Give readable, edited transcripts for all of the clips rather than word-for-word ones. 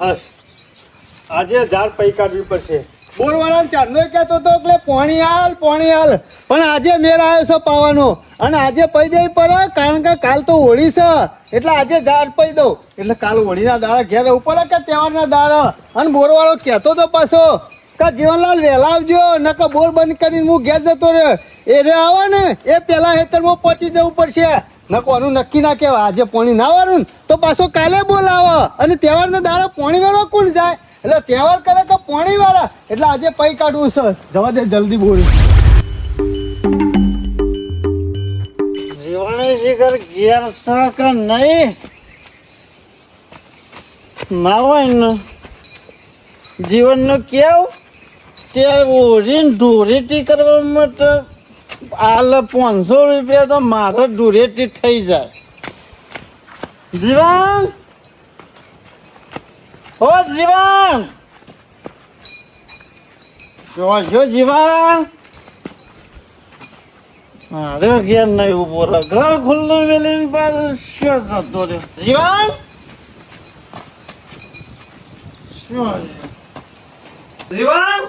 હસ આજે ઝાડ પૈ કાઢવી પડશે. બોરવાળા ચાંદનો કહેતો હતો એટલે પોણી હાલ પણ આજે મેર આવ્યો છે પાવાનો અને આજે પૈ દેવી પડે કારણ કે કાલ તો હોળી છે એટલે આજે ઝાડ પૈ દઉં એટલે કાલ હોળીના દાડા ઘેર રહેવું પડે કે તહેવારના દાડા. અને બોરવાળો કહેતો તો પાછો કે જીવનલાલ વહેલા આવજો નકર બોર બંધ કરીને હું ઘેર જતો રહ્યો. એ રે આવે ને એ પેલા હેતરમાં પહોંચી જવું પડશે. નકોનું નક્કી ના કહેવાય આજે પોણી ના વાળું તો પાછો કાલે બોલાવે અને તહેવારના દાડા પોણી વાળો કોણ જાય એટલે તહેવાર કરે કે પોણી વાળા એટલે આજે પૈ કાઢવું છે. જવા દે જલ્દી બોલ. જીવન શિખર ઘેર કે નહીં ના હોય ને જીવનનું કેવું ત્યારે ઓઢીને ધૂળેટી કરવા માટે હાલ 500 રૂપિયા તો મારે ધૂળેટી થઈ જાય. જીવન ઓ જીવન જો જીવન અરે ઘેર નહીં ઉભો રહે ઘર ખુલ્લું વેલી પાસે શું જતો રહ્યો જીવન શું જીવન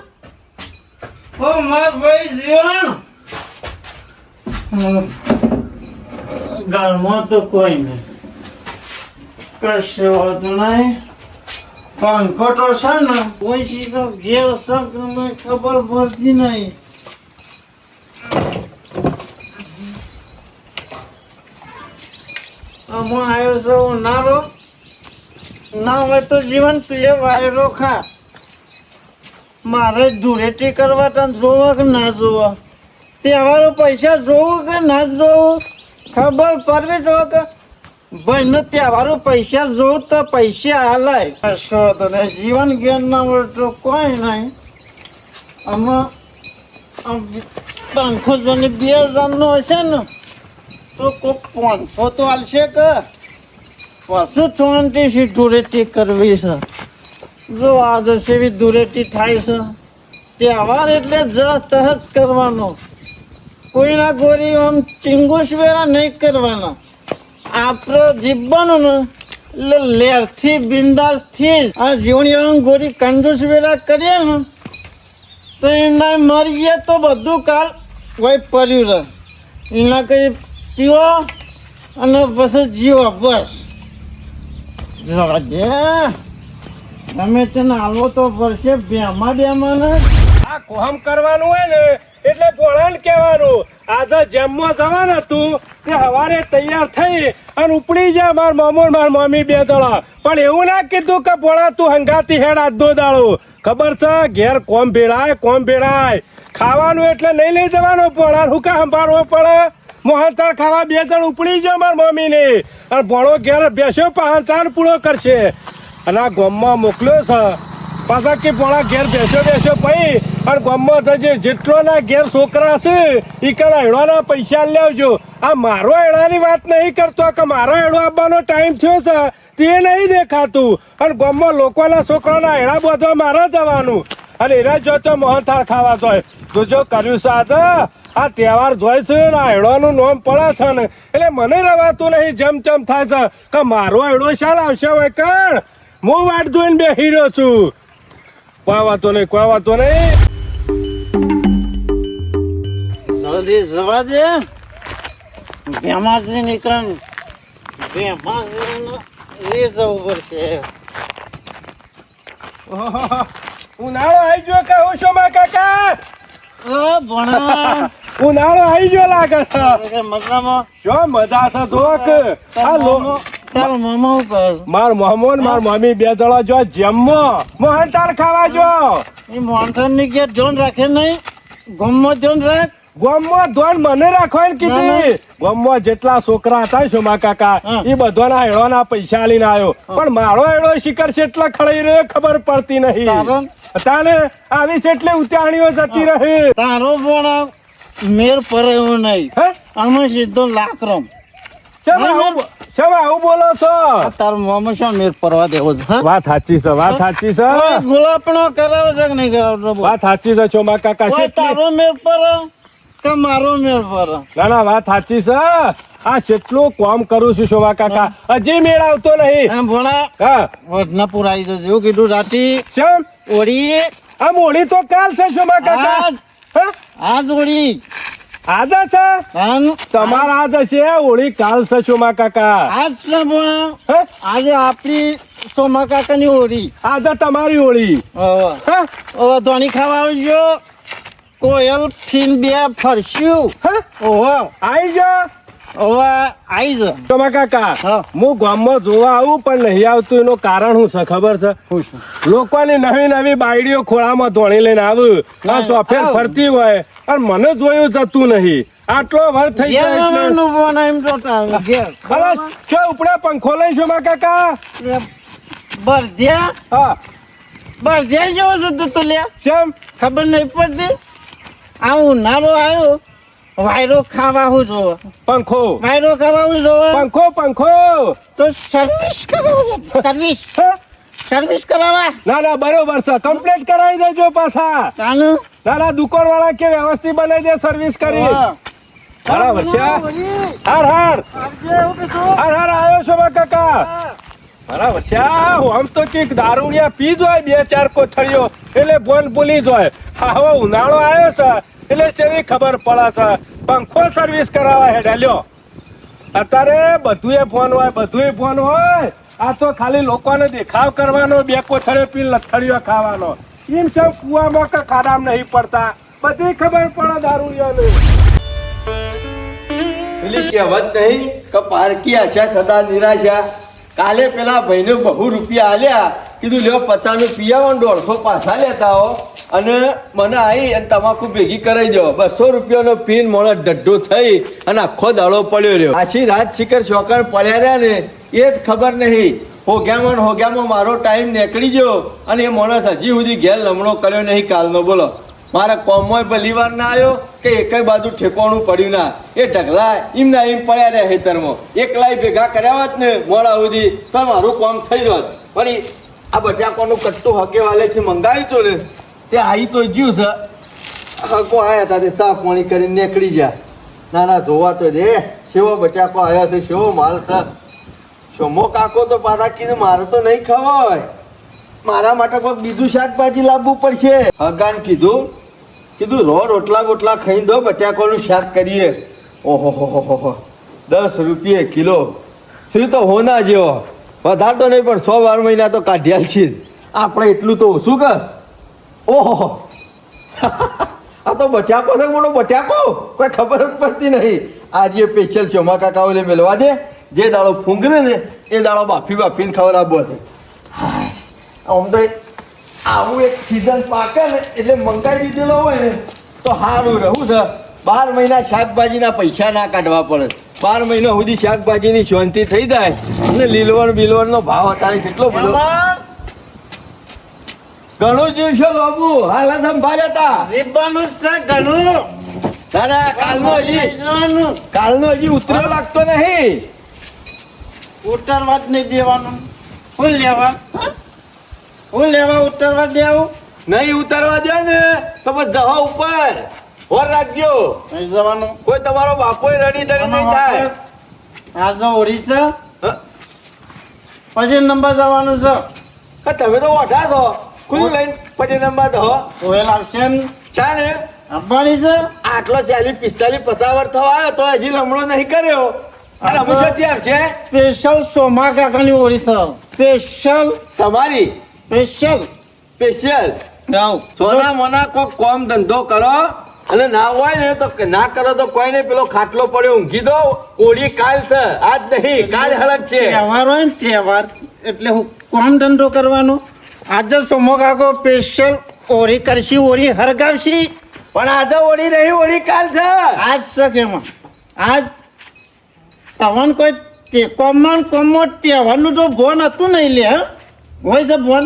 ઓ માર ભાઈ જીવન ઘરમાં તો કોઈ નહીં કશું હોતું નહીં પંખો તો છે ને કોઈ તો ઘેર છે કે નહીં ખબર પડતી નહીં. આમાં આવ્યો છે ઉનાળો ના હોય તો જીવન તું એ વાયરો ખા મારે ધૂળેટી કરવા તને જોવો કે ના જોવો તહેવારો પૈસા જોવું કે ના જોવું ખબર પડવી જો કે ભાઈને તહેવારો પૈસા જોવું તો પૈસા હાલાય કશો તો ને જીવન જ્ઞાન ના હોય તો કોઈ નહીં. આમાં 500 ને 2000 નો હશે ને તો કોક 500 તો હાલશે કે પછી થોડી ધૂળેટી કરવી છે. જો આજે સેવી ધૂળેટી થાય છે તહેવાર એટલે જ તહજ કરવાનો કોઈના ગોરી આમ ચિંગુસ વેરા નહીં કરવાના. આપણે જીવવાનું ને એટલે લેરથી બિંદાસથી આ જીવણી ગોરી કંજુસ વેરા કરીએ ને તો એના મરી જાય તો બધું કાલ કોઈ પડ્યું રહે એના કંઈ પીવો અને પછી જીવો બસ જવા દે તમે તેને આવો તો પડશે બેમાં ને આ કોહમ કરવાનું હોય ને એટલે પોળાને કહેવાનું આજે જેમમાં જવાનું હતું તે સવારે તૈયાર થઈ અને ઉપડી જાય માર મામો માર મમ્મી બે દડા પણ એવું ના કીધું કે પોળા તું હંગાતી હેડ આજનો દાડો ખબર છે ઘેર કોમ ભેળાય ખાવાનું એટલે નહીં લઈ જવાનું પોળા હું કા સંભાળવો પડે મોહનથાળ ખાવા 2 જણ ઉપડી ગયો માર મમ્મીને અને ભણો ઘેર બેસ્યો 5 પૂરો કરશે અને આ ગામમાં મોકલ્યો છે પાછા કે પોણા ઘેર બેસ્યો પછી અને ગામમાં થશે જેટલો ના ઘેર છોકરા છે એ કલા હેડવાના પૈસા લેવજો. આ મારો હેડાની વાત નહીં કરતો કે મારો હેડો આપવાનો ટાઈમ થયો છે તે નહીં દેખાતું અને ગામમાં લોકોના છોકરાના હેડા બધો મારે જવાનું અને એના જો મોહનથાળ ખાવા જોઈએ જોજો કર્યું છે આજે આ તહેવાર જોઈ છે ને હેડવાનું નોમ પડે છે ને એટલે મને રવાતું નહીં જેમ થાય છે કે મારો હેડો શાલ આવશે હોય કણ હું વાટ જોઈને બેસી રહ્યો છું. કોઈ વાતો નહીં જલ્દી જવા દે ભેમાજી નીકળ ભેમાજી લઈ જવું પડશે. ઉનાળો આવી ગયો કે હું શું માં કાકા ભણા ઉનાળો આવી ગયો લાગે છે મજામાં જો મજા છે જો કે આ તારો મામા ઉપર માર મોહમ્મદ માર મમ્મી 2 જણા જો જેમમાં મોહનથાળ ખાવા જો એ મોહનથાળ ની કે જોન રાખે નહીં ગમમાં જોન રાખ ગોમમાં ધોન મને રાખવાની કીધી ગોમમાં જેટલા છોકરા હતા શોમા કાકા એ બધાના હેડોના પૈસા લઈને આવ્યો પણ મારો હેડો શિખર કેટલા ખડાઈ રહ્યો ખબર પડતી નહીં તાને આવી કેટલી ઉતાણીઓ જતી રહે તારો પણ મેર પર એવું નહીં આમાં સીધો લાકરમ ચમ આવું બોલો છો તારો મામા શું મેર પરવા દેવો છે વાત સાચી છે ગુલાપણો કરાવે છે કે નહીં કરાવતો વાત સાચી છે શોમા કાકા તારો મેર પર કે મારો મેર પર ના વાત સાચી છે આ કેટલું કામ કરું છું શોભા કાકા હજી મેળ આવતો નહીં. અને ભોળા હા વડનાપુર આવી જશે એવું કીધું રાતી કેમ ઓળી આ મોડી તો કાલ છે શોભા કાકા. આજ. હા? આજ ઓળી આજે છે આન તમારા આજે છે હોળી કાલ છે શોભા કાકા. આજ છે ભોળા હા? આજે આપણી સોમા કાકાની ઓળી આજે તમારી હોળી. હવે હા? હવે ધોની ખાવા આવજો કોયલ ફીન બે ફરસ્યું હા? ઓહો આઈ જા હવે આઈ જ શોભા કાકા. હા. હું ગામમાં જોવા આવું પણ નહીં આવતું એનું કારણ શું છે ખબર છે? લોકોની નવી નવી બાયડીઓ ખોળામાં ધોણી લઈને આવું આ ચોફેર આવ. ફરતી હોય અને મને જોયું જતું નહીં. આટલો વર થઈ ઘેર ગયો એટલે. આવવાનું બોના એમ તો ટાળ. ઘેર અરે કે ઉપડે પંખો લઈ શોભા કાકા. બરધ્યા હા બરધ્યા જેવો છે તું તો લ્યા કેમ ખબર નહીં પડતી આ ઉનાળો આવ્યો વાયરો ખાવા હું જોવે પંખો વાયરો ખાવા હું જોવે પંખો પંખો. તો સર્વિસ કરાવવા સર્વિસ હા? સર્વિસ કરાવવા ના ના બરોબર છે કમ્પ્લીટ કરાવી દેજો પાછા. તાનું ના ના દુકાન વાળા કે વ્યવસ્થિત બનાવી દે સર્વિસ કરી. બરાબર છે. હાર હાર હાર હાર આવ્યો શોભા કાકા. બરાબર છે. આમ તો કઈક દારૂડિયા પી જોય બે ચાર કોથળીઓ એટલે બોલ ભૂલી જોય. હા હવે ઉનાળો આવ્યો છે એટલે કેવી ખબર પડે છે. પંખો સર્વિસ કરાવવા હેડે લ્યો. અત્યારે બધુંય ફોન હોય બધુંય ફોન હોય. આ તો ખાલી લોકોને દેખાવ કરવાનો બે કોથળીઓ પી લથડીઓ ખાવાનો. એમ છે કુવામાં કે ખાડામાં નહીં પડતા બધી ખબર પડે દારૂડિયાને. પેલી કહેવત નહીં કે પારકી આશા સદા નિરાશા. કાલે પેલા ભાઈને બહુ રૂપિયા આલ્યા કીધું લ્યો 50 નું પીયાવો 150 પાછા લેતા હો અને મને આવી અને તમાકુ ભેગી કરાવી દો. 200 રૂપિયાનો પીન મોણસ ડઢો થઈ અને આખો દાડો પડ્યો રહ્યો. આછી રાત શિખર શોકણ પડ્યા રહ્યા ને એ જ ખબર નહીં. હોગ્યામાં મારો ટાઈમ નીકળી ગયો અને એ માણસ હજી સુધી ઘેર લમણો કર્યો નહીં કાલનો. બોલો મારા કોમમાં પહેલી વાર ના આવ્યો કે એકેય બાજુ ઠેકોણું પડ્યું ના. એ ઢગલા એમના એમ પડ્યા રહ્યા ખેતરમાં. એકલાય ભેગા કર્યા હોત ને મોડા સુધી તો મારું કામ થઈ રહ્યો. પણ આ બટાકાનું કટ્ટું હકે વાલેથી મંગાવ્યું હતું ને તે આવી તો ગયું છે. હકો આવ્યા હતા તે ચા પાણી કરીને નીકળી ગયા. ના ના જોવા તો દે કેવો બટાકો આવ્યો છે કેવો માલ છે. શોમો કાકો તો પાછા કીધું મારે તો નહીં ખાવા હોય મારા માટે કોઈ બીજું શાકભાજી લાવવું પડશે. હગાન કીધું રો રોટલા બોટલા ખાઈ દો બટાકાનું શાક કરીએ. ઓહો હો 10 રૂપિયે કિલો શ્રી તો હોના જેવો વધારે તો નહીં પણ 100 મહિના તો કાઢ્યા છે આપણે એટલું તો ઓછું કર. ઓહો આ તો બટાકો છે મોટો બટાકો કોઈ ખબર જ પડતી નહીં. આજે સ્પેશિયલ ચોમા કાકા ઓલે મેળવા દે જે દાડો ફૂંગરે ને એ દાડો બાફીને ખવડાવવો છે. આમ તો આવું એક સીઝન પાકે ને એટલે મંગાવી દીધેલો હોય ને તો સારું રહું છે. 12 મહિના શાકભાજીના પૈસા ના કાઢવા પડે. 12 મહિના સુધી શાકભાજીની શાંતિ થઈ જાય અને લીલવણ બિલવણનો ભાવ અત્યારે કેટલો બધો ઘણું જીવ છે લોબુ હાલ સંભાળ્યા હતા જીવવાનું છે ઘણું તારા કાલનો હજી ઉતર્યો લાગતો નહીં. ઉતરવા જ નહીં દેવાનું ફૂલ લેવા ફૂલ લેવા ઉતરવા દેવું નહીં ઉતરવા દે ને તો બસ જવા ઉપર ઓર રાખજો. નહીં જવાનું કોઈ તમારો બાપોય રડી દડી નહીં થાય. આજે ઓડિશા હા? પછી નંબર જવાનું છે હા, તમે તો ઓઢા છો ખુલ્લું લઈને પછી નંબર દો ઓવેલ આવશે ને ચા ને આપવાની છે આટલો 40 45 50 વર્ષ થવા આવ્યો તો હજી લમણો નહીં કર્યો અને અમે શું ત્યાં છે સ્પેશિયલ સોમા કાકાની ઓળી છે સ્પેશિયલ તમારી સ્પેશિયલ સોના મોના કોક કોમ ધંધો કરો અને ના હોય ને તો ના કરો તો કોઈ નહીં. પેલો ખાટલો પડ્યો ઊંઘી દો. ઓળી કાલ છે આજ નહીં કાલ હળક છે. તહેવાર હોય ને તહેવાર એટલે હું કોમ ધંધો કરવાનો આજે સોમો કાકો સ્પેશિયલ ઓળી કરશી ઓળી હરગાવશી પણ આજે ઓળી નહીં ઓળી કાલ છે. આજ છે કેમાં આજ તવન કોઈ કોમમાં તહેવારનું તો ભોન હતું નહીં લે હોય છે ભોન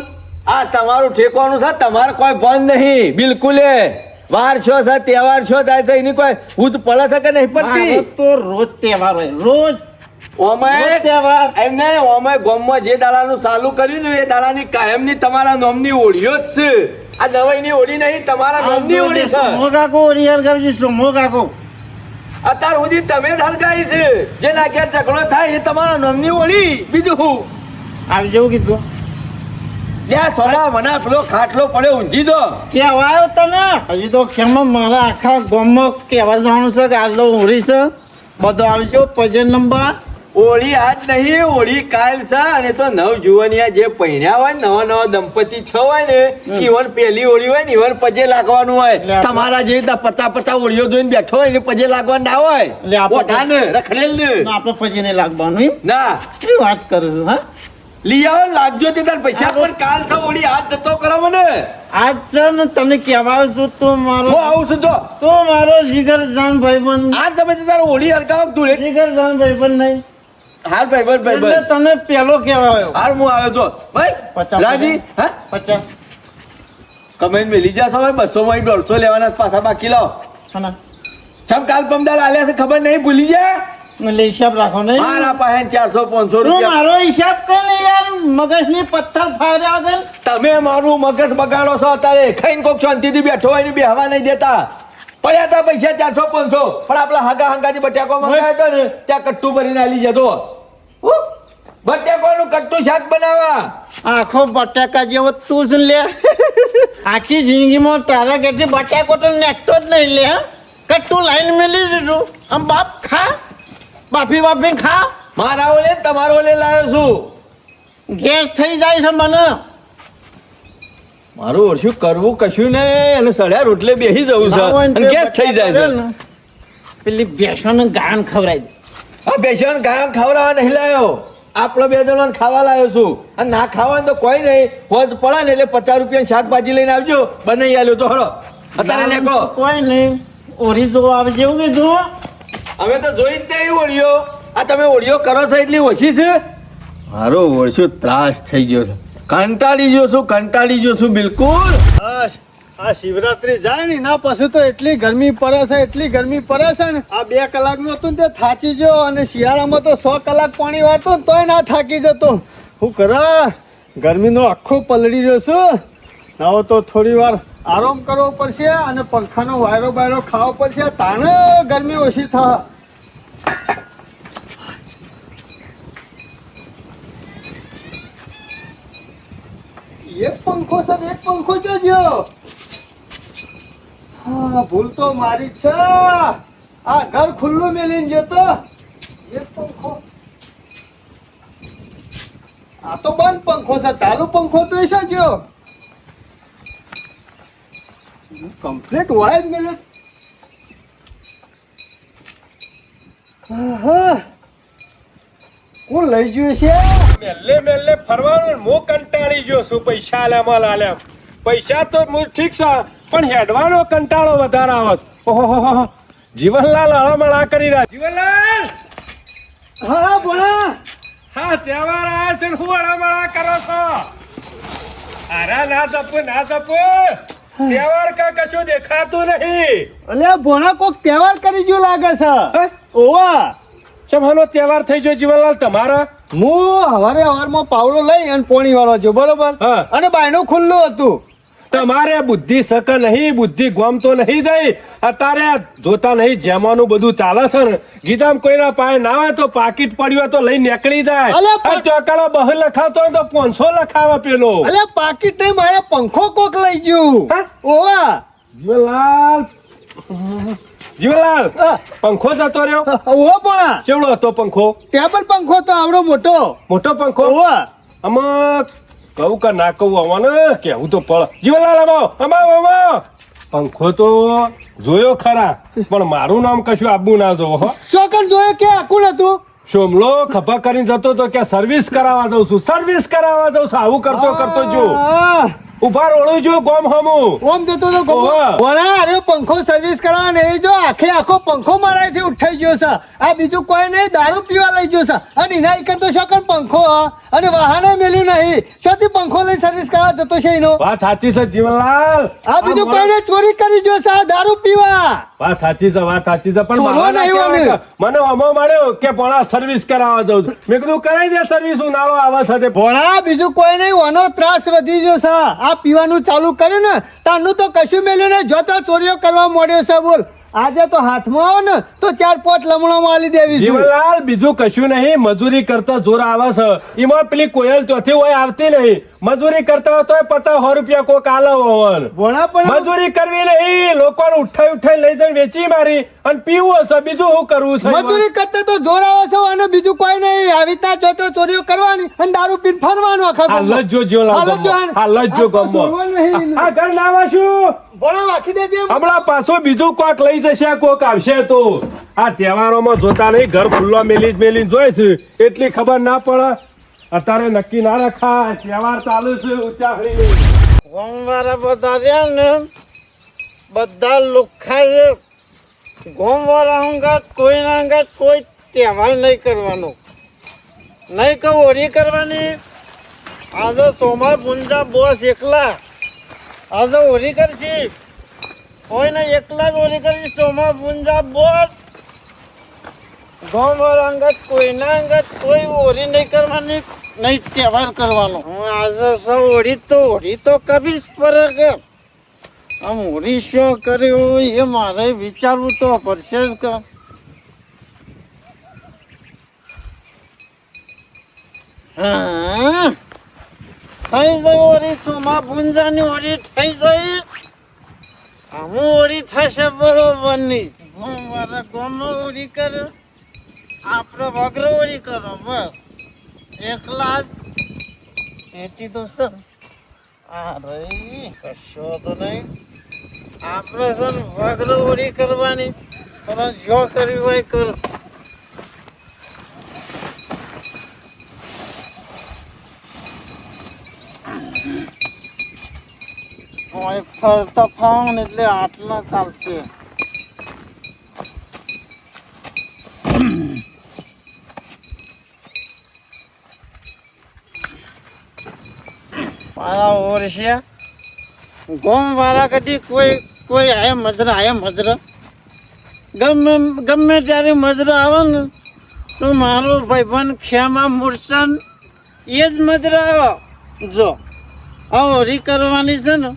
આ તમારું ઠેકવાનું છે તમારે કોઈ બંધ નહીં બિલકુલે. વાર છો છે તહેવાર છો થાય છે એની કોઈ ભૂત પડે છે કે નહીં પડતી. મારે તો રોજ તહેવાર હોય રોજ ઓમાય તહેવાર એમને ઓમાય ગામમાં જે દાડાનું ચાલુ કર્યું ને એ દાડાની કાયમની તમારા નામની ઓળીઓ જ છે. આ દવાઈની ઓળી નહીં તમારા નામની ઓળી છે. સોમો કાકો ઓળી હરગાવશી સોમો કાકો અત્યાર સુધી તમે જ હલગાઈ છે જે ના ક્યાં ઝઘડો થાય એ તમારા નામની ઓળી બીજું હું આવી જવું કીધું ત્યાં સોના મને પેલો ખાટલો પડ્યો ઊંઘી દો કેવા આવ્યો તને હજી તો ખેમા મારા આખા ગામમાં કેવા જવાનું છે કે આજનો હોળી છે બધો આવજો પજન નંબર ઓળી આજ નહીં ઓળી કાલ છે અને તો નવ જુવાનિયા જે પહેર્યા હોય નવા નવા દંપતી થયો હોય ને ઈવન પેલી ઓળી હોય ને ઈવન પજે લાગવાનું હોય તમારા જે રીતના 50 ઓળીઓ જોઈને બેઠો હોય ને પજે લાગવાનું ના હોય ઓઠા ને રખડેલ ને આપણે પજે લાગવાનું એમ ના કેવી વાત કરું છું હા લઈ આવો લાગજો તે તાર પૈસા પણ કાલ છે ઓળી હાથ જતો કરો મને આજ છે ને તને કહેવા છું તું મારો હું આવું છું તો તું મારો જીગર જાન ભાઈબંધ આ તમે તાર ઓળી હલકાવો તું જીગર જાન ભાઈબંધ નહીં હાલ ભાઈ બસ ભાઈ એટલે બસ તને પેલો કહેવા આવ્યો હાલ હું આવ્યો તો ભાઈ 50 રાજી હા 50 કમેન્ટ મેલી જાશો ભાઈ 200 માં 150 લેવાના પાછા બાકી લાવો હા સબ કાલ પમદાલ આલ્યા છે ખબર નહીં ભૂલી જાય એટલે હિસાબ રાખો નહીં મારા પાસે 400 500 તું રૂપિયા મારો હિસાબ કર ને યાર મગજની પથ્થર ફાડ્યા વગર તમે મારું મગજ બગાડો છો અત્યારે ખાઈને કોક શાંતિથી બેઠો હોય ને બેહવા નહીં દેતા પડ્યા હતા પૈસા 400 500 પણ આપણા હાગા હાંગાથી બટાકો મંગાવ્યો હતો ને ત્યાં કટ્ટુ ભરીને આલી જતો બટાકોનું કટ્ટુ શાક બનાવવા આખો બટાકા જેવો તું જ લે આખી જિંદગીમાં તારા ઘરથી બટાકો તો નેકતો જ નહીં લે હા કટ્ટુ લાઈન મેલી દીધું આમ બાપ ખા બાફી ખા મારા ઓલે તમારો ઓલે લાવ્યો છું ગેસ થઈ જાય છે મને મારું ઓછું કરવું કશું નહીં અને સળ્યા રોટલે બેસી જવું છે અને ગેસ થઈ જાય છે પેલી ભેંસોને ગાન ખવડાવી દે આ પેશન્ટ ગામ ખાવડાવવા નહીં લાવ્યો આપણો બે જણાને ખાવા લાવ્યો છું અને ના ખાવાનું તો કોઈ નહીં હોજ પડે ને એટલે 50 રૂપિયાની શાકભાજી લઈને આવજો બનાવી આલ્યો તો હળો અત્યારે નીકળો કોઈ નહીં ઓરી જો આવે જેવું કીધું અમે તો જોઈ જ નહીં ઓળીઓ આ તમે ઓળીઓ કરો છો એટલી ઓછી છે મારો ઓળશો ત્રાસ થઈ ગયો છે કંટાળી ગયો છું બિલકુલ આ શિવરાત્રી જાય ને ના પછી તો એટલી ગરમી પડે છે ને આ 2 કલાકનું હતું ને તે થાચી ગયો અને શિયાળામાં તો 100 કલાક પાણી વાળતો ને તોય ના થાકી જતો હું કરા ગરમીનો આખો પલળી રહ્યો છું હવે તો થોડી વાર આરામ કરવો પડશે અને પંખાનો વાયરો બાયરો ખાવો પડશે તાણે ગરમી ઓછી થાય એક પંખો જોજો હા ભૂલ તો મારી જ છે આ ઘર ખુલ્લું મેલીને જતો એક પંખો આ તો બંધ પંખો છે ચાલુ પંખો તો એ જો કમ્પ્લીટ વાય જ મેલ્યો કોણ લઈ ગયું છે મેલ્લે ફરવાનું હું કંટાળી ગયો છું પૈસા આલ્યામાં લાલ્યા પૈસા તો હું ઠીક છે પણ હેડવાનો કંટાળો વધારે આવે છે. ઓહો જીવનલાલ હળમળા કરી રહ્યા જીવનલાલ હા બોલા હા તહેવાર આવ્યા છે ને હું હળમળા કરો છો અરે ના જપો તહેવાર કા કશું દેખાતું નહીં અલ્યા ભોણા કોક તહેવાર કરી ગયો લાગે છે હે? ઓવા ચમાનો તહેવાર થઈ ગયો જીવનલાલ તમારા હું હવારમાં પાવડો લઈ અને પોણી વાળો જો બરોબર હા. અને બાયણું ખુલ્લું હતું તમારે બુદ્ધિ સક નહીં બુદ્ધિ ગોમ તો નહીં થઈ અત્યારે જોતા નહીં જેમાનું બધું ચાલે છે ને ગીતામાં કોઈના પાસે ના હોય તો પાકીટ પડ્યું હોય તો લઈ નીકળી જાય અલ્યા, અને ચોકાળો બહુ લખાતો હોય તો 500 લખાવે પેલો અલ્યા પાકીટ નહીં મારા પંખો કોક લઈ ગયું હા? ઓવા જીવનલાલ હા. પંખો જતો રહ્યો ઓવા પણ કેવડો હતો પંખો ટેબલ પંખો તો આવડો મોટો મોટો પંખો ઓવા આમાં કહું કે ના કહું આવવાનું કેવું તો પડ જીવનલાલ અમાવ પંખો તો જોયો ખરા પણ મારું નામ કશું આબુ ના જોવો હો શોકન જોયો કે આકુલ હતું સોમલો ખભા કરીને જતો તો કે સર્વિસ કરાવવા દઉં છું આવું કરતો જો આહ, ઉભા રોળું જો ગોમ હમું ઓમ જતો તો ઓવા. વળા અરે પંખો સર્વિસ કરાવવા ને એ જો આખો પંખો મારાથી ઉઠાઈ ગયો છે આ બીજું કોઈ નહીં દારૂ પીવા લઈ ગયો છે અને એના એક તો શોકન પંખો અને વાહને મેલ્યું નહીં શોથી પંખો લઈને સર્વિસ કરાવવા જતો છે એનો વાત સાચી છે જીવનલાલ આ બીજું કોઈને ચોરી કરી ગયો છે આ દારૂ પીવા વાત સાચી છે પણ ચોરવા મારા નહીં કહેવાય વાગે. કે મને અમો મળ્યો કે પોણા સર્વિસ કરાવવા દઉં છું. મેં કીધું કરાવી દે સર્વિસ હું નાળો આવે સાથે ભોળા બીજું કોઈ નહીં ઓનો ત્રાસ વધી ગયો છે આ પીવાનું ચાલુ કર્યું ને તારનું તો કશું મેલ્યું નહીં જો તો ચોરીઓ કરવા માંડ્યો છે બોલ આજે તો હાથમાં આવો ને તો 4-5 લમણામાં આલી દેવી છે. જીવનલાલ બીજું કશું નહીં, મજૂરી કરતા જોર આવે છે. એમાં પેલી કોયલ ચોથી હોય આવતી નહીં. મજૂરી કરતા હોય તોય 50-100 રૂપિયા કોક આલે હોવન. ભોણા પણ મજૂરી કરવી નહીં, લોકોને ઉઠાઈ લઈ જઈને વેચી મારી અને પીવું હશે. બીજું શું કરવું છે? મજૂરી કરતા તો જોર આવે છે અને બીજું કોઈ નહીં. આવી રીતના જોતો ચોરીઓ કરવાની અને દારૂ પીને ફરવાનું આખા હાલ ગામમાં. જ જો જીવનલાલ હાલ જ જો ગામમાં. હાલ જ જો આ તો ગામમાં. જોરવાનું નહીં. આ ઘર ના વાસું. ભોણા વાંખી દેજે. હમણાં પાછો બીજું કોક લઈ જશે, કોક આવશે તો. આ તહેવારોમાં જોતા નહીં, ઘર ખુલ્લો મેલી જોઈ છે એટલી ખબર ના પડે. અત્યારે નક્કી ના રખાય, તહેવાર ચાલુ છે ઉચાહળી. ગોમવાળા બધા રહ્યા ને બધા લુખ્ખા છે. ગોમવાળા અંગાત કોઈના અંગાત કોઈ તહેવાર નહીં કરવાનો, નહીં કહું હોળી કરવાની. આજે સોમા પુંજા બોસ એકલા આજે હોળી કરશી. કોઈને એકલા જ હોળી કરશી. સોમા પુંજા બોસ ગોમવાળા અંગાત કોઈના અંગાત કોઈ હોળી નહીં કરવાની, નહીં તહેવાર કરવાનો. હું આજે સૌ હોળી તો કભી પડે કે આમ હોળી શું કર્યું એ મારે વિચારવું તો પડશે જ કે. હા થઈ જાય હોળી, સોમા પુંજાની હોળી થઈ જાય. આમ હોળી થશે બરોબર ની. મારા ગામમાં હોળી કરે, આપણે વગર હોળી કરો બસ. એકલા જ એટી તો સર અરે કશો તો નહીં. આપણે સર વગર હોળી કરવાની, પણ જો કરવી હોય કરો. ફરતા ફાવ ને એટલે આટલા ચાલશે. મારા ઓરસ્યા ગોમ વાળા કદી કોઈ આયા મજરા ગમે ત્યારે મજરા આવે ને તો મારો ભાઈબંધ ખેમા મુરસન એ જ મજરા આવ્યો. જો આ હોળી કરવાની છે ને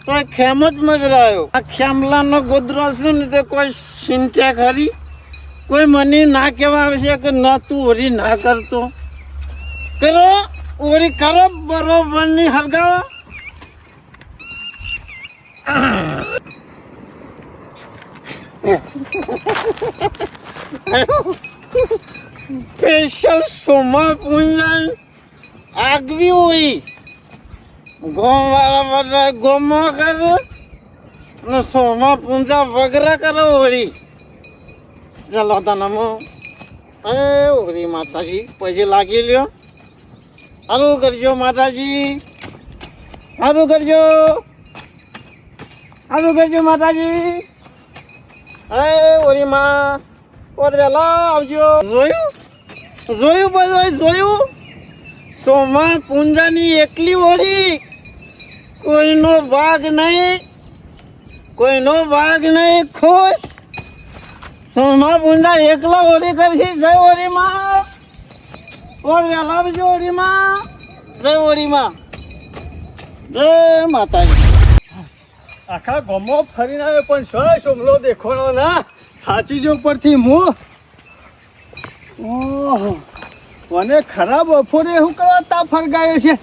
તો આ ખેમ જ મજરા આવ્યો. આ ખેમલાનો ગોદરો છે ને તે કોઈ ચિંતા ખરી? કોઈ મને ના કહેવા આવે છે કે ના તું હોળી ના કરતો. કરો હોળી કરો બરોબર ની હરગાવો. સ્પેશિયલ સોમા પૂંજન આગવી હોય. ગોમવાળા બધા ગોમમાં કરે અને સોમા પૂંજા વગેરે કરો હોળી. ચાલો તનમો એ હોળી માતાજી પછી લાગી લ્યો. સારું કરજો માતાજી, સારું કરજો, સારું કરજો માતાજી. એ હોળીમાં ઓર વહેલા આવજો. જોયું બધું જોયું. સોમા પૂંજાની એકલી હોળી, કોઈનો ભાગ નહીં, કોઈનો ભાગ નહીં. ખુશ સોમા પૂંજા એકલા હોળી કરશી. જય હોળીમાં. ઓર વહેલા આવજો હોળીમાં. જય હોળીમાં. જય માતાજી. આખા ગામમાં ફરીને આવે પણ સોમલો દેખવાનો ના. સાચી જો ઉપરથી હું ઓહો મને ખરાબ બપોરે શું કરવા તા ફરગાયો છે.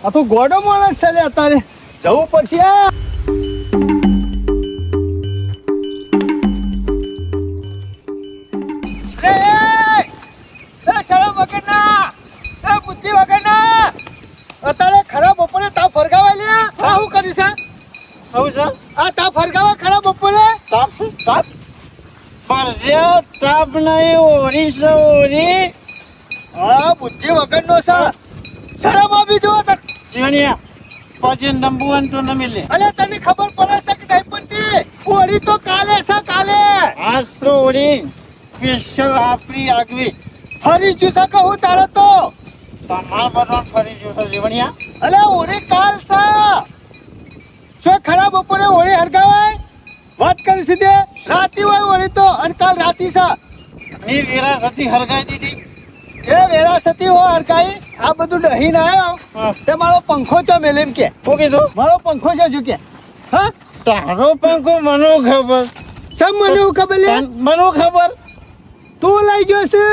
આ તો ગોડો માણસ છે લે. અત્યારે જવું પડશે. બુદ્ધિ વગરના અત્યારે ખરાબ બપોરે તા ફરગાવા લે. આ શું કરી છે? આવું છે આ તા ફરગાવા ખરાબ બપોરે. તાપ તાપ ફરજે તાપ નહીં. હોળી છે હોળી. હા બુદ્ધિ વગરનો છે. શરમ આપી દો. જીવણિયા પછી નંબુવાન તો ન મિલે. અલે તને ખબર પડે છે કે નહીં પડતી? હોળી તો કાલે છે કાલે. આજ તો હોળી સ્પેશિયલ આપણી આગવી. ફરી જુ છે કહું તારે તો. તમાર બધું ફરી જોશે જીવણિયા. અલે હોળી કાલ છે. શું ખરાબ બપોરે હોળી હરગાવાય? વાત કરી સીધે. રાતી હોય હોળી તો અને કાલ રાતી છે. મેં વિરાસતી હરગાઈ દીધી. એ વેરાસતી હો હરગાઈ. આ બધું દહીં ના આવ્યો તે મારો પંખો છે મેલ એમ કે. શું કીધું? મારો પંખો છે જો કે. હા તારો પંખો મને ખબર. સમ મને એવું ખબર લે મને ખબર તું લઈ ગયો છે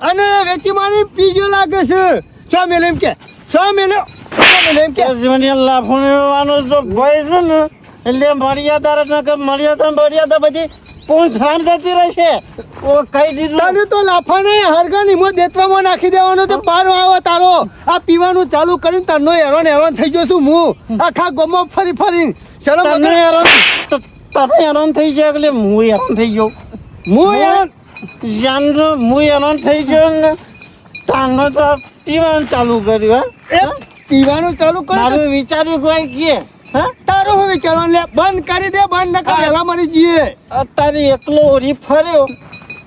અને વેચી મારી પીજો લાગે છે છો મેલે એમ કે એમ કે જીવનીયા લાફો મેળવવાનો જો ભય છે ને એટલે મર્યાદા બધી પૂંછ રામ જતી રહેશે ઓ કહી દીધું તને તો લાફાને હરગાની મો દેતવામાં નાખી દેવાનો તો પાર આવે તારો આ પીવાનું ચાલુ કરીને તારનો હેરાન થઈ ગયો છું હું આખા ગોમો ફરી શરમ તમે વગર હેરાન થઈ જાય એટલે હું હેરાન થઈ ગયો હું હેરાન હું હેરાન થઈ ગયો ને તારનો તો પીવાનું ચાલુ કર્યું એ પીવાનું ચાલુ હા કર મારું વિચાર્યું કોઈ કે હા તારું હું વિચારવાનું લે બંધ કરી દે બંધ નકા વેલા મરી જઈએ અત્યારે એકલો ઓરી ફર્યો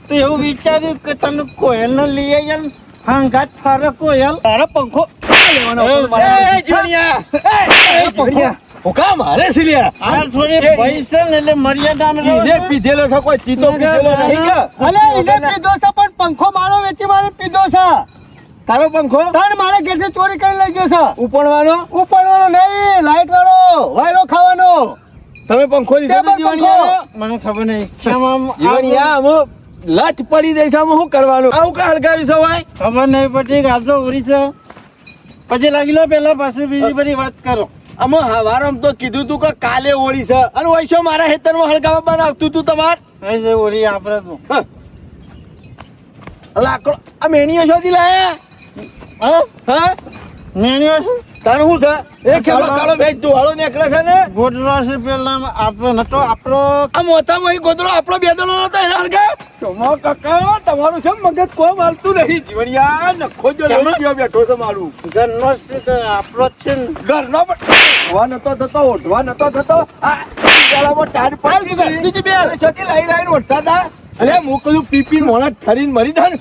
તો એવું વિચાર્યું કે તને કોયલ ને લઈ આવ્યા હંગાત ફરે કોયલ તારો પંખો લેવાનો હતો એ, મારે. હુકા મારે છે લ્યા આ થોડી પૈસા ને એટલે મર્યાદામાં રહો ઈને છો. પીધેલો છે કોઈ ચીતો પીધેલો નહીં કે અલે એને પીધો છે પણ પંખો મારો વેચી મારે પીધો છે તારો પંખો તાણ મારા ઘેરથી ચોરી કરી લઈ ગયો છે ઉપડવાનો ઉપરવાનો નહીં લાઈટ વાળો વાયરો ખાવાનો તમે પંખો લીધો તો ટેબલ જીવણિયા મને ખબર નહીં કેમ આમ જીવણિયા આમ લટ પડી જાય છે આમ શું કરવાનું આવું કા હલગાવ્યું છે ભાઈ ખબર નહીં પડતી કે આજો ઉરી છે પછી લાગી લો પેલા પાસે બીજી બધી વાત કરો અમે હવારમ તો કીધું તું કે કાલે ઓળી છે અને ઓઈશો મારા હેતરમાં હલગાવા બનાવતું તું તમાર કઈ છે ઉરી આપણે તો લાકડો આ મેણીઓ શોધી લાયા હા હા મેણ્યો છે તારું શું છે એ કાળો કાળો ભેજ ધુવાળો નીકળે છે ને ગોડરો છે પેલા આપણો નતો આપણો આ મોતામાં અહીં ગોદડો આપણો બેદલો નતો એને હલગાવ ચોમો કાકા તમારું છે મગજ કોઈ માલતું નહીં જીવણિયા નખો જો લઈ ગયો બેઠો છે મારું ઘરનો છે કે આપણો જ છે ને ઘરનો પણ ઓઢવા નતો થતો આ ગાળામાં ટાઢ પડી ગઈ. બીજી બે. છોકરી લાઈ ઓઢતા હતા અરે મોકલું પીપી મોણા ઠરીને મરી જાય ને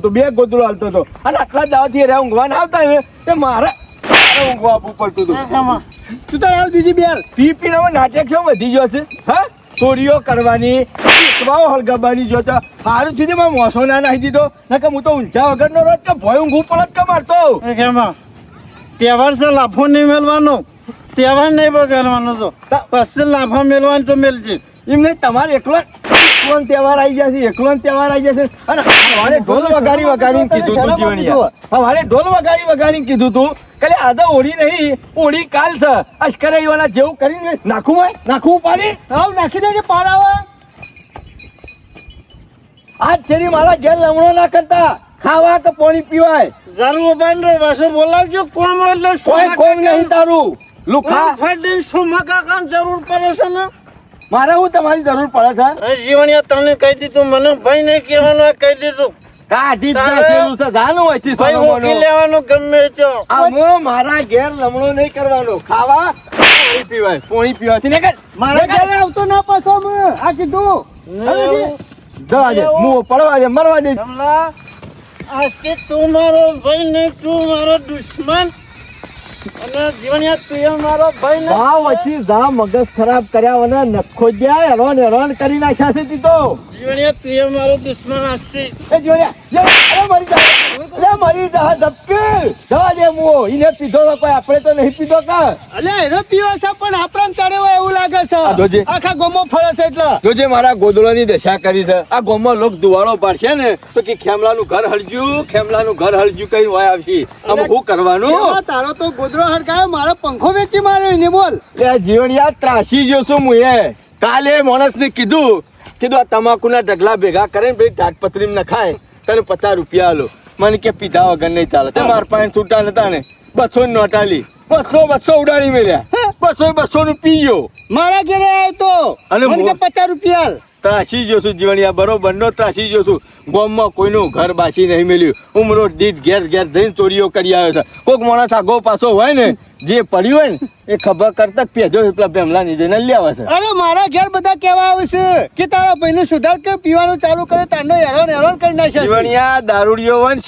બે ગોદડો હાલતો હતો અને આટલા દાવાથી રે ઊંઘવા ના આવતા ને તે મારે ઊંઘવા આપવું પડતું હતું આમાં તું તાર હાલ બીજી બેલ પીપી નો નાટક શું વધી ગયો છે હા ચોરીઓ કરવાની ઇતવાઓ હળગાવવાની જો તો સારું છે ને મેં મોસો ના નાખી દીધો ને કે હું તો ઊંઝા વગરનો રોજ કે ભય ઊંઘું પડત કે મારતો એ કેમાં તહેવાર છે લાફો નહીં મેળવાનો તહેવાર નહીં બગાડવાનો તો પછી લાફા મેળવાનું તો મેળજે એમ નહીં તમારે એકલો તહેવાર આવી જશે એકલો તહેવાર આવી જશે અને હવારે ઢોલ વગાડીને કીધું તું જીવણિયા હવારે ઢોલ વગાડીને કીધું તું કે આદા ઓળી નહીં ઓળી કાલ છે અશ્કરે વાળા જેવું કરીને નાખવું પાડી હાવ નાખી દેજે પાર આવે આજ છેરી મારા ઘેર લમણો ના કરતા ખાવા કે પાણી પીવાય જરૂર બાંધો પાછો બોલાવજો કોમ એટલે કોઈ કોમ નહીં તારું લુખા ફાડીને સોમા કાકાને જરૂર પડે છે ને મારે હું તમારી જરૂર પડે છે અરે જીવણિયા તને કહી દીધું મને ભાઈ નહીં કહેવાનું કહી દીધું કાઢી જ તારે- નાખેલું છે જાનું હોય થી ભાઈ સોનો મૂકી મોનો. લેવાનું ગમે તે આમો મારા ઘેર લમણો નહીં કરવાનો ખાવા પાણી પીવાય પાણી પીવાથી ને મારા ઘરે આવતો ના પાછો અમે આ કીધું ને- જવા દે મું પડવા દે મરવા દે કમલા આજથી તું મારો ભાઈ નહીં તું મારો દુશ્મન અને જીવણિયા તું એ મારો ભાઈ નહીં ભાવ વચ્ચે જા મગજ ખરાબ કર્યા વગર નખો જ્યાં હેરાન કરી નાખ્યા છે તી તો જીવણિયા તું એ મારો દુશ્મન આજથી એ જોયા મરી જા ધબકે જવા દે મુઓ ઈને પીધો તો કોઈ આપણે તો નહીં પીધો કા અલે એનો પીવા છે પણ આપણને ચડે હોય એવું લાગે જોજે. છે આખા ગોમો ફરે છે એટલે જોજે મારા ગોદડાની દશા કરી છે આ ગામમાં લોક દુવાળો પાડશે ને તો કે ખેમલાનું ઘર હળજ્યું કઈ હોય આવશે આમ શું કરવાનું એમાં તારો તો ગોદરો હરકાયો મારો પંખો વેચી માર્યો એને બોલ લે જીવણિયા ત્રાસી ગયો છું હું કાલે માણસને કીધું આ તમાકુના ઢગલા ભેગા કરે ને ભાઈ ટાટપત્રી ન ખાય તને 50 રૂપિયા આલો મને કે પીધા વગર નહીં ચાલે તે મારા પાસે છૂટા નતા ને 200 ની નોટ આલી 200 ઉડાડી મેલ્યા 200 નું પી ગયો મારા ઘરે આવ્યો તો અને મને કે 50 રૂપિયા આલ. ત્રાસી ગયો છું જીવણિયા બરોબર નો ત્રાસી ગયો છું ગામમાં કોઈનું ઘર બાસી નહીં મેલ્યું ઉમરો દીઠ ઘેર જઈને ચોરીઓ કરી આવ્યો છે કોઈક માણસ આગો પાછો હોય ને જે પડ્યું હોય ને એ ખબર કરતા જ પેજો પેલા ભેમલા ની જઈને લઈ આવે છે અરે મારા ઘેર બધા કેવા આવે છે કે તારા ભાઈને સુધાર કે પીવાનું ચાલુ કરે તારનો હેરાન કરી નાખ્યા છે. જીવણિયા દારૂડિયો હોય ને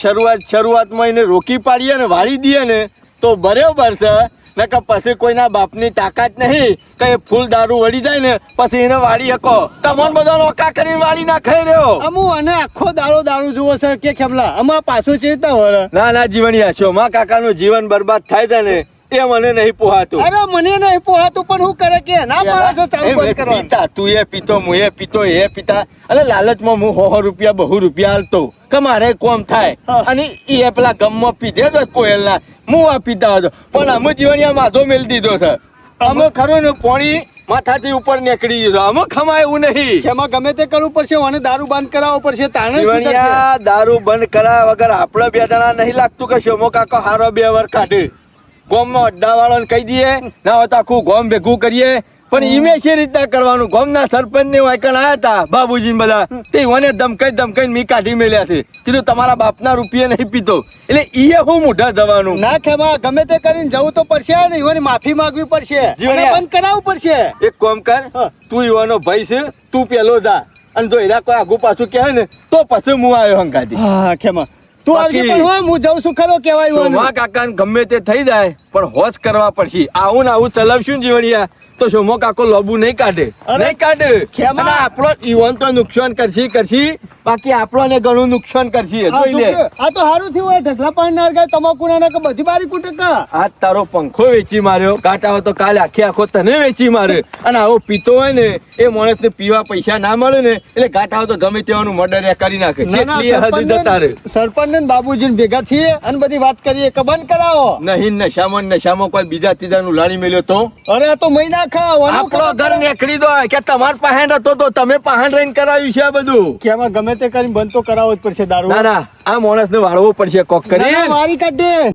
શરૂઆતમાં એને રોકી પાડીએ ને વાળી દઈએ ને તો બરાબર છે નકર પછી કોઈના બાપની તાકાત નહીં કે એ ફૂલ દારૂ વળી જાય ને પછી એને વાળી શકો તમને બધા નોકા કરીને વાળી ના ખાઈ રહ્યો અમુ અને આખો દારૂ જુઓ છે કે ખેમલા અમાર પાછું ચેતા વળે ના જીવણિયા છો માં કાકાનું જીવન બરબાદ થાય છે ને એ મને નહીં પોહાતું. અરે મને નહીં પોહાતું પણ હું કરે કે ના પાડે છે ચાલુ બંધ કરવાનું. પીતા તું એ પીતો હું એ પીતો એ પીતા એટલે લાલચમાં હું 100 રૂપિયા 200 રૂપિયા હાલતો કે મારે કોમ થાય અને એ પેલા ગમમાં પીધે તો કોયલના હું આ પીતા હતો પણ અમે જીવનિયા માધો મેલ દીધો છે. અમે ખરું ને પોણી માથાથી ઉપર નીકળી ગયો અમે ખમાય એવું નહીં. એમાં ગમે તે કરવું પડશે અને દારૂ બંધ કરાવવો પડશે તાણે શું કરશે? જીવનિયા દારૂ બંધ કરાવ્યા વગર આપણે બે જણા નહીં લાગતું કે શોમો કાકો હારો 2 વર કાઢે ગોમમાં અડ્ડા વાળાને કહી દઈએ ના હોય તો આખું ગોમ ભેગું કરીએ પણ ઈમે છે રીતના કરવાનું. ગોમના સરપંચ ને વાયકણ આયા હતા બાબુજી બધા તે મને ધમકાઈ મી કાઢી મેલ્યા છે કીધું તમારા બાપના રૂપિયા નહીં પીતો એટલે ઈએ હું મોઢા જવાનું. ના ખેમા ગમે તે કરીને જવું તો પડશે ને ઈવોની માફી માંગવી પડશે અને બંધ કરાવવું પડશે. એક કામ કર તું યુવાનો ભાઈ છે તું પેલો જા અને જો એના કોઈ આગુ પાછું કહે ને તો પછી હું આવ્યો હંગાથી. હા ખેમા તું આવજે બાકી- પણ હું જઉં છું ખરો કહેવાય સોમા કાકાને ગમે તે થઈ જાય પણ હોશ કરવા પડશે. આવું ને આવું ચલાવશું ને જીવણિયા તો સોમો કાકો લોબુ નહીં કાઢે અરે, નહીં કાઢે ખેમા. અને આપણો ઈવન તો નુકસાન કરશી બાકી આપણને ઘણું નુકસાન કરશી આ જોઈ લે. આ તો સારું થયું હોય ઢગલા પાણી ના અરગાય તમાકુ ના કે બધી બારી કુટે કા આજ તારો પંખો વેચી માર્યો કાંટા હોય તો કાલે આખો તને વેચી મારે અને આવો પીતો હોય ને એ માણસ ને પીવા પૈસા ના મળે ને એટલે ઘાટા હોય તો ગમે તેવાનું મર્ડર કરી નાખે. કેટલી હદ જતા રે. સરપંચ ને બાબુજી ભેગા થઈએ અને બધી વાત કરીએ કે બંધ કરાવો. નહીં નશામાં કોઈ બીજા ત્રીજાનું લાણી મેલ્યો તો અરે આ તો મહિના ખાવ આપણો ઘર નીકળી દો કે તમાર પહાણ હતો તો તમે પહાણ રહીને કરાવ્યું છે આ બધું. કે આમાં ગમે તે કરીને બંધ તો કરાવવો જ પડશે દારૂ. ના ના આ માણસ ને વાળવો પડશે કોક ના, ના, કરી. વારી કાઢે